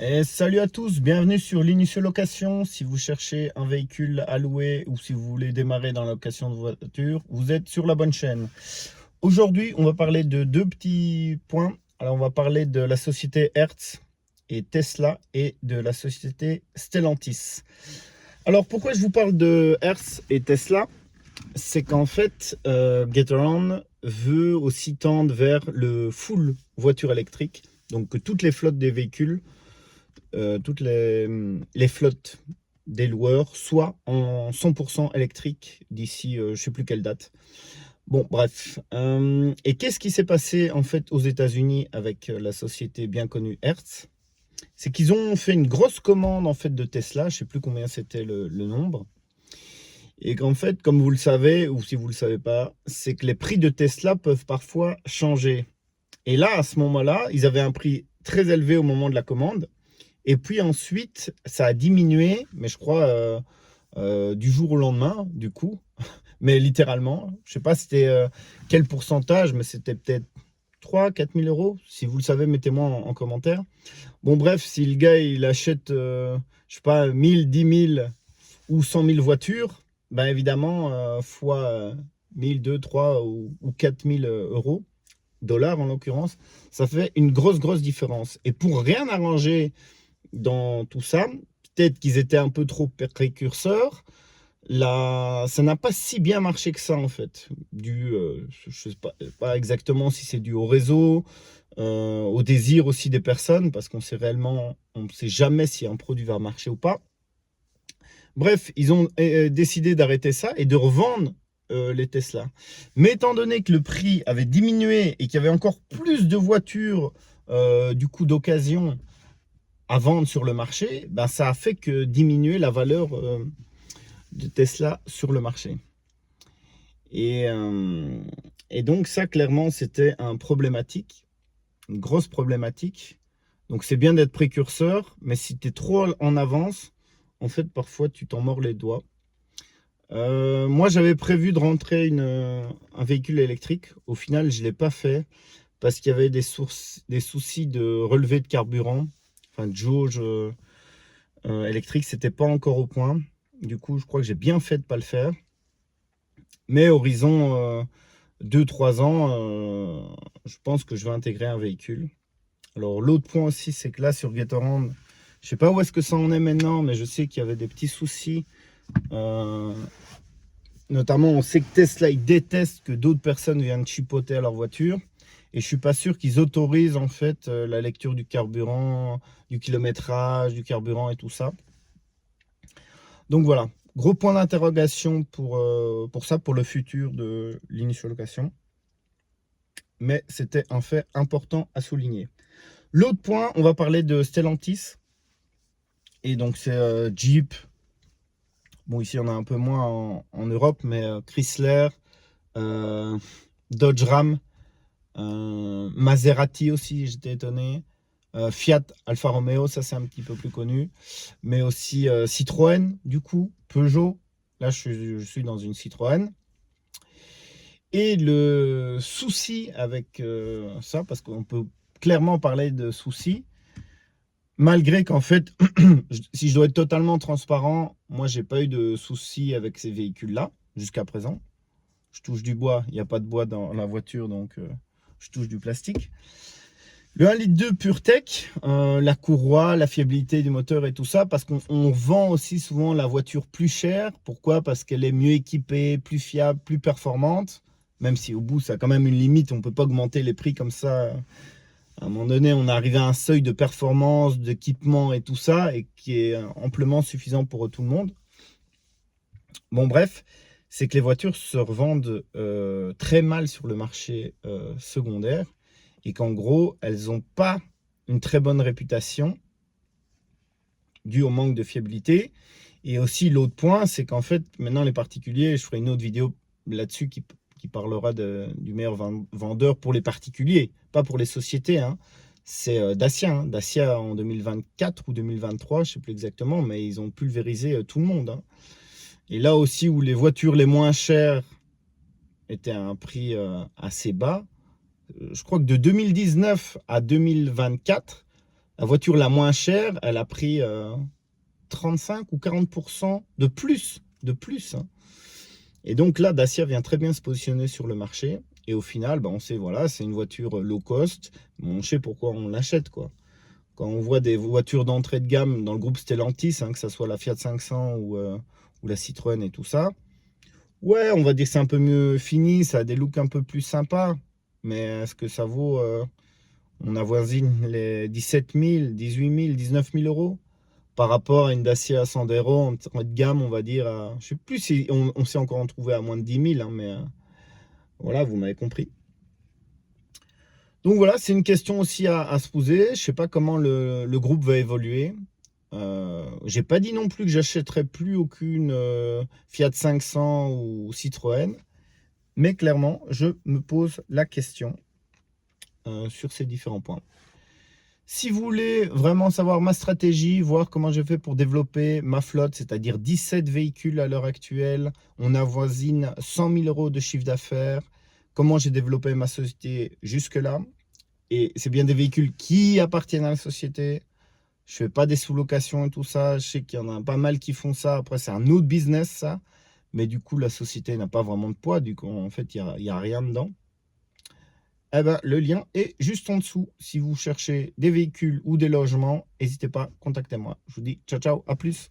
Et salut à tous, bienvenue sur l'Initial Location. Si vous cherchez un véhicule à louer ou si vous voulez démarrer dans la location de voiture, vous êtes sur la bonne chaîne. Aujourd'hui, on va parler de deux petits points. Alors, on va parler de la société Hertz et Tesla et de la société Stellantis. Alors, pourquoi je vous parle de Hertz et Tesla? C'est qu'en fait, Getaround veut aussi tendre vers le full voiture électrique. Donc, que toutes les flottes des véhicules toutes les flottes des loueurs soient en 100% électrique d'ici je ne sais plus quelle date. Bon, bref. Et qu'est-ce qui s'est passé en fait aux États-Unis avec la société bien connue Hertz? C'est qu'ils ont fait une grosse commande en fait de Tesla, je ne sais plus combien c'était le nombre. Et qu'en fait, comme vous le savez, ou si vous ne le savez pas, c'est que les prix de Tesla peuvent parfois changer. Et là, à ce moment-là, ils avaient un prix très élevé au moment de la commande. Et puis ensuite, ça a diminué, mais je crois du jour au lendemain, du coup. Mais littéralement, je sais pas c'était quel pourcentage, mais c'était peut-être 3 000 à 4 000 euros. Si vous le savez, mettez-moi en commentaire. Bon, bref, si le gars il achète, je sais pas, 1000, 10 000 ou 100 000 voitures, ben évidemment, fois 1000, 2, 3 ou 4 000 euros, dollars en l'occurrence, ça fait une grosse différence. Et pour rien arranger dans tout ça, peut-être qu'ils étaient un peu trop précurseurs. Ça n'a pas si bien marché que ça en fait. Je ne sais pas exactement si c'est dû au réseau, au désir aussi des personnes, parce on ne sait jamais si un produit va marcher ou pas. Bref, ils ont décidé d'arrêter ça et de revendre les Tesla. Mais étant donné que le prix avait diminué et qu'il y avait encore plus de voitures du coup d'occasion à vendre sur le marché, ben ça a fait que diminuer la valeur de Tesla sur le marché. Et, euh, et donc ça, clairement, c'était une grosse problématique. Donc c'est bien d'être précurseur, mais si tu es trop en avance, en fait, parfois, tu t'en mords les doigts. Moi, j'avais prévu de rentrer un véhicule électrique. Au final, je ne l'ai pas fait parce qu'il y avait des soucis de relevé de carburant, enfin de jauge électrique, c'était pas encore au point. Du coup, je crois que j'ai bien fait de pas le faire. Mais horizon 2-3 ans, je pense que je vais intégrer un véhicule. Alors l'autre point aussi, c'est que là sur Getaround, je sais pas où est-ce que ça en est maintenant, mais je sais qu'il y avait des petits soucis. Euh, Notamment, on sait que Tesla, ils détestent que d'autres personnes viennent chipoter à leur voiture. Et je suis pas sûr qu'ils autorisent en fait la lecture du carburant, du kilométrage, du carburant et tout ça. Donc voilà, gros point d'interrogation pour ça, pour le futur de l'initial location. Mais c'était un fait important à souligner. L'autre point, on va parler de Stellantis. Et donc c'est Jeep. Bon, ici on a un peu moins en Europe, mais Chrysler, euh, Dodge Ram, Maserati aussi, j'étais étonné. Fiat, Alfa Romeo, ça c'est un petit peu plus connu. Mais aussi Citroën, du coup, Peugeot. Là, je suis dans une Citroën. Et le souci avec ça, parce qu'on peut clairement parler de souci, malgré qu'en fait, si je dois être totalement transparent, moi, j'ai pas eu de souci avec ces véhicules-là jusqu'à présent. Je touche du bois, il n'y a pas de bois dans la voiture, donc je touche du plastique. Le 1,2 litre PureTech, la courroie, la fiabilité du moteur et tout ça, parce qu'on vend aussi souvent la voiture plus chère. Pourquoi? Parce qu'elle est mieux équipée, plus fiable, plus performante. Même si au bout, ça a quand même une limite, on ne peut pas augmenter les prix comme ça. À un moment donné, on est arrivé à un seuil de performance, d'équipement et tout ça, et qui est amplement suffisant pour tout le monde. Bon, bref, c'est que les voitures se revendent très mal sur le marché secondaire et qu'en gros, elles n'ont pas une très bonne réputation due au manque de fiabilité. Et aussi, l'autre point, c'est qu'en fait, maintenant, les particuliers, je ferai une autre vidéo là-dessus qui parlera du meilleur vendeur pour les particuliers, pas pour les sociétés, hein. C'est Dacia. Hein. Dacia en 2024 ou 2023, je ne sais plus exactement, mais ils ont pulvérisé tout le monde. Hein. Et là aussi, où les voitures les moins chères étaient à un prix assez bas, je crois que de 2019 à 2024, La voiture la moins chère, elle a pris 35 ou 40% de plus. Hein. Et donc là, Dacia vient très bien se positionner sur le marché. Et au final, on sait, voilà, c'est une voiture low cost. On sait pourquoi on l'achète, quoi. Quand on voit des voitures d'entrée de gamme dans le groupe Stellantis, que ce soit la Fiat 500 ou la Citroën et tout ça, ouais, on va dire que c'est un peu mieux fini, ça a des looks un peu plus sympas. Mais est-ce que ça vaut... on avoisine les 17 000, 18 000, 19 000 euros par rapport à une Dacia Sandero en de gamme, on va dire. Je sais plus si on sait encore en trouver à moins de 10 000, mais voilà, vous m'avez compris. Donc voilà, c'est une question aussi à se poser. Je sais pas comment le groupe va évoluer. J'ai pas dit non plus que j'achèterais plus aucune Fiat 500 ou Citroën, mais clairement, je me pose la question sur ces différents points. Si vous voulez vraiment savoir ma stratégie, voir comment j'ai fait pour développer ma flotte, c'est-à-dire 17 véhicules à l'heure actuelle, on avoisine 100 000 euros de chiffre d'affaires, comment j'ai développé ma société jusque-là, et c'est bien des véhicules qui appartiennent à la société. Je fais pas des sous-locations et tout ça. Je sais qu'il y en a pas mal qui font ça. Après, c'est un autre business, ça. Mais du coup, la société n'a pas vraiment de poids. Du coup, en fait, il y a rien dedans. Eh ben, le lien est juste en dessous. Si vous cherchez des véhicules ou des logements, n'hésitez pas, contactez-moi. Je vous dis ciao, ciao, à plus.